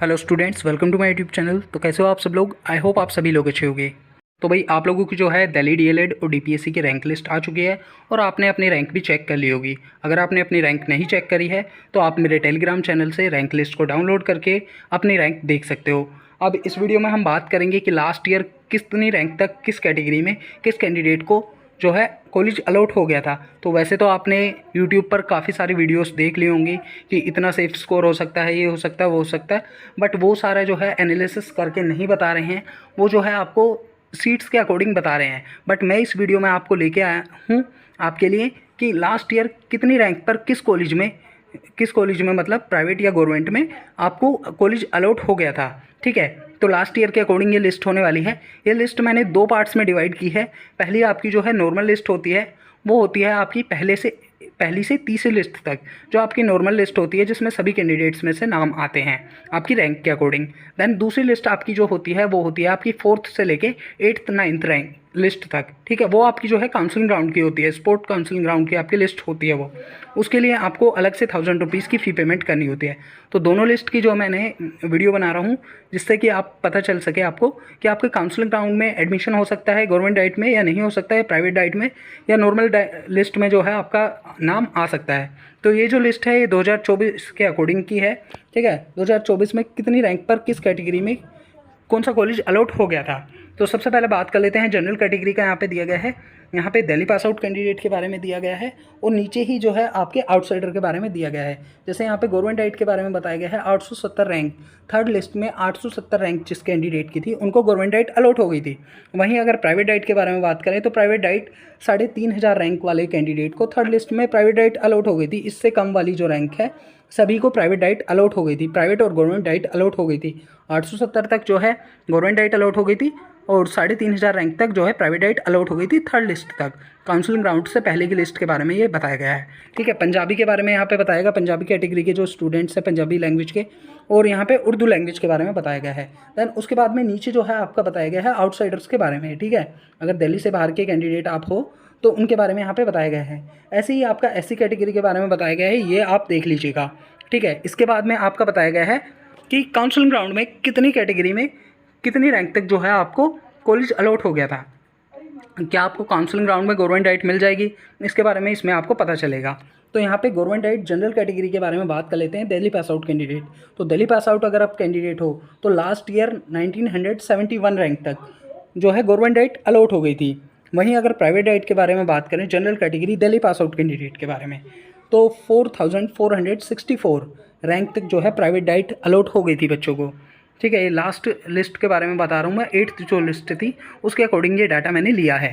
Hello students, welcome to my YouTube channel. तो कैसे हो आप सब लोग? आई होप आप सभी लोग अच्छे होंगे। तो भाई आप लोगों की जो है दिल्ली डीएलएड और डीपीएससी की रैंक लिस्ट आ चुकी है और आपने अपनी रैंक भी चेक कर ली होगी। अगर आपने अपनी रैंक नहीं चेक करी है तो आप मेरे टेलीग्राम चैनल से रैंक लिस्ट को डाउनलोड करके अपनी रैंक देख सकते हो। अब इस वीडियो में हम बात करेंगे कि लास्ट ईयर कितनी रैंक तक किस कैटेगरी में किस कैंडिडेट को जो है कॉलेज अलॉट हो गया था। तो वैसे तो आपने यूट्यूब पर काफ़ी सारी वीडियोस देख ली होंगी कि इतना सेफ स्कोर हो सकता है, ये हो सकता है, वो हो सकता है, बट वो सारा जो है एनालिसिस करके नहीं बता रहे हैं। वो जो है आपको सीट्स के अकॉर्डिंग बता रहे हैं। बट मैं इस वीडियो में आपको लेके आया हूँ आपके लिए कि लास्ट ईयर कितनी रैंक पर किस कॉलेज में मतलब प्राइवेट या गवर्नमेंट में आपको कॉलेज अलॉट हो गया था। ठीक है, तो लास्ट ईयर के अकॉर्डिंग ये लिस्ट होने वाली है। ये लिस्ट मैंने दो पार्ट्स में डिवाइड की है। पहली आपकी जो है नॉर्मल लिस्ट होती है, वो होती है आपकी पहली से तीसरी लिस्ट तक, जो आपकी नॉर्मल लिस्ट होती है जिसमें सभी कैंडिडेट्स में से नाम आते हैं आपकी रैंक के अकॉर्डिंग। देन दूसरी लिस्ट आपकी जो होती है वो होती है आपकी 4th से लेके 8th 9th रैंक लिस्ट तक। ठीक है, वो आपकी जो है काउंसलिंग ग्राउंड की होती है, स्पोर्ट काउंसलिंग ग्राउंड की आपकी लिस्ट होती है। वो उसके लिए आपको अलग से 1000 रुपीज़ की फ़ी पेमेंट करनी होती है। तो दोनों लिस्ट की जो मैंने वीडियो बना रहा हूँ जिससे कि आप पता चल सके आपको कि आपके काउंसलिंग ग्राउंड में एडमिशन हो सकता है गवर्नमेंट डाइट में या नहीं हो सकता है, प्राइवेट डाइट में या नॉर्मल लिस्ट में जो है आपका नाम आ सकता है। तो ये जो लिस्ट है ये 2024 के अकॉर्डिंग की है। ठीक है, 2024 में कितनी रैंक पर किस कैटेगरी में कौन सा कॉलेज अलॉट हो गया था। तो सबसे पहले बात कर लेते हैं जनरल कैटेगरी का। यहाँ पे दिया गया है, यहाँ पे दिल्ली पास आउट कैंडिडेट के बारे में दिया गया है और नीचे ही जो है आपके आउटसाइडर के बारे में दिया गया है। जैसे यहाँ पे गवर्नमेंट डाइट के बारे में बताया गया है 870 रैंक, थर्ड लिस्ट में 870 रैंक जिस कैंडिडेट की थी उनको गवर्नमेंट डाइट अलॉट हो गई थी। वहीं अगर प्राइवेट डाइट के बारे में बात करें तो प्राइवेट डाइट 3500 रैंक वाले कैंडिडेट को थर्ड लिस्ट में प्राइवेट डाइट अलॉट हो गई थी। इससे कम वाली जो रैंक है सभी को प्राइवेट डाइट अलॉट हो गई थी, प्राइवेट और गवर्नमेंट डाइट अलॉट हो गई थी। 870 तक जो है गवर्नमेंट डाइट अलॉट हो गई थी और 3500 रैंक तक जो है प्राइवेट डाइट अलॉट हो गई थी थर्ड लिस्ट तक। काउंसलिंग राउंड से पहले की लिस्ट के बारे में ये बताया गया है। ठीक है, पंजाबी के बारे में यहाँ पे बताएगा, पंजाबी कैटेगरी के जो स्टूडेंट्स हैं पंजाबी लैंग्वेज के, और यहाँ पे उर्दू लैंग्वेज के बारे में बताया गया है। देन उसके बाद में नीचे जो है आपका बताया गया है आउटसाइडर्स के बारे में। ठीक है, अगर दिल्ली से बाहर के कैंडिडेट आप हो तो उनके बारे में यहाँ पे बताया गया है। ऐसे ही आपका एससी कैटेगरी के बारे में बताया गया है, ये आप देख लीजिएगा। ठीक है, इसके बाद में आपका बताया गया है कि काउंसलिंग ग्राउंड में कितनी कैटेगरी में कितनी रैंक तक जो है आपको कॉलेज अलॉट हो गया था। क्या आपको काउंसलिंग ग्राउंड में गवर्नमेंट डाइट मिल जाएगी, इसके बारे में इसमें आपको पता चलेगा। तो यहाँ पे गवर्नमेंट डाइट जनरल कैटेगरी के बारे में बात कर लेते हैं। दिल्ली पास आउट कैंडिडेट, तो दिल्ली पास आउट अगर आप कैंडिडेट हो तो लास्ट ईयर 1971 रैंक तक जो है गवर्नमेंट डाइट अलॉट हो गई थी। वहीं अगर प्राइवेट डाइट के बारे में बात करें general category Delhi pass out candidate के बारे में, तो 4464 रैंक तक जो है प्राइवेट डाइट अलॉट हो गई थी बच्चों को। ठीक है, ये लास्ट लिस्ट के बारे में बता रहा हूँ मैं, 8th जो लिस्ट थी उसके अकॉर्डिंग ये डाटा मैंने लिया है।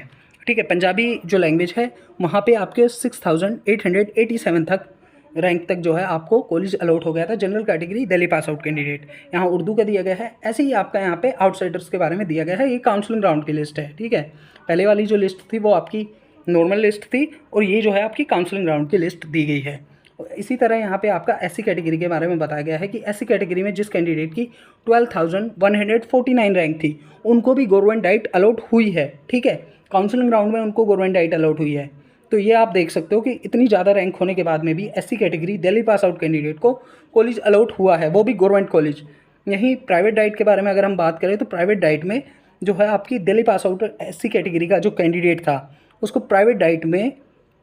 ठीक है, पंजाबी जो लैंग्वेज है वहाँ पे आपके 6887 तक रैंक तक जो है आपको कॉलेज अलॉट हो गया था general category Delhi pass out candidate. यहाँ उर्दू का दिया गया है। ऐसे ही आपका यहाँ पे आउटसाइडर्स के बारे में दिया गया है। ये काउंसलिंग राउंड की लिस्ट है। ठीक है, पहले वाली जो लिस्ट थी वो आपकी नॉर्मल लिस्ट थी और ये जो है आपकी काउंसलिंग राउंड की लिस्ट दी गई है। इसी तरह यहाँ पे आपका एससी कैटेगरी के बारे में बताया गया है कि एससी कैटेगरी में जिस कैंडिडेट की 12,149 रैंक थी उनको भी गवर्नमेंट डाइट अलॉट हुई है। ठीक है, काउंसलिंग राउंड में उनको गवर्नमेंट डाइट अलॉट हुई है। तो ये आप देख सकते हो कि इतनी ज़्यादा रैंक होने के बाद में भी SC category Delhi pass out candidate को कॉलेज अलॉट हुआ है, वो भी गवर्नमेंट कॉलेज। यहीं प्राइवेट डाइट के बारे में अगर हम बात करें तो प्राइवेट डाइट में जो है आपकी Delhi pass out SC category का जो कैंडिडेट था उसको प्राइवेट डाइट में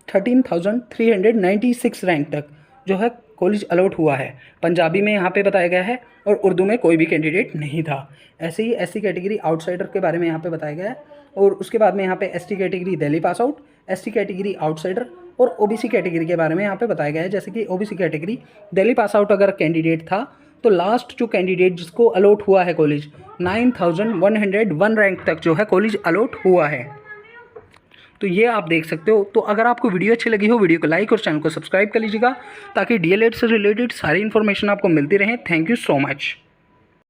13,396 रैंक तक जो है कॉलेज अलॉट हुआ है। पंजाबी में यहाँ पे बताया गया है और उर्दू में कोई भी कैंडिडेट नहीं था। ऐसे ही एससी कैटेगरी आउटसाइडर के बारे में यहाँ पे बताया गया है और उसके बाद में यहाँ पे ST category Delhi pass out, ST category outsider और ओबीसी कैटेगरी के बारे में यहाँ पे बताया गया है। जैसे कि OBC category Delhi pass out अगर कैंडिडेट था तो लास्ट जो कैंडिडेट जिसको अलॉट हुआ है कॉलेज 9101 रैंक तक जो है कॉलेज अलॉट हुआ है। तो ये आप देख सकते हो। तो अगर आपको वीडियो अच्छी लगी हो वीडियो को लाइक और चैनल को सब्सक्राइब कर लीजिएगा ताकि डीएलएड से रिलेटेड सारी इन्फॉर्मेशन आपको मिलती रहे। Thank you so much.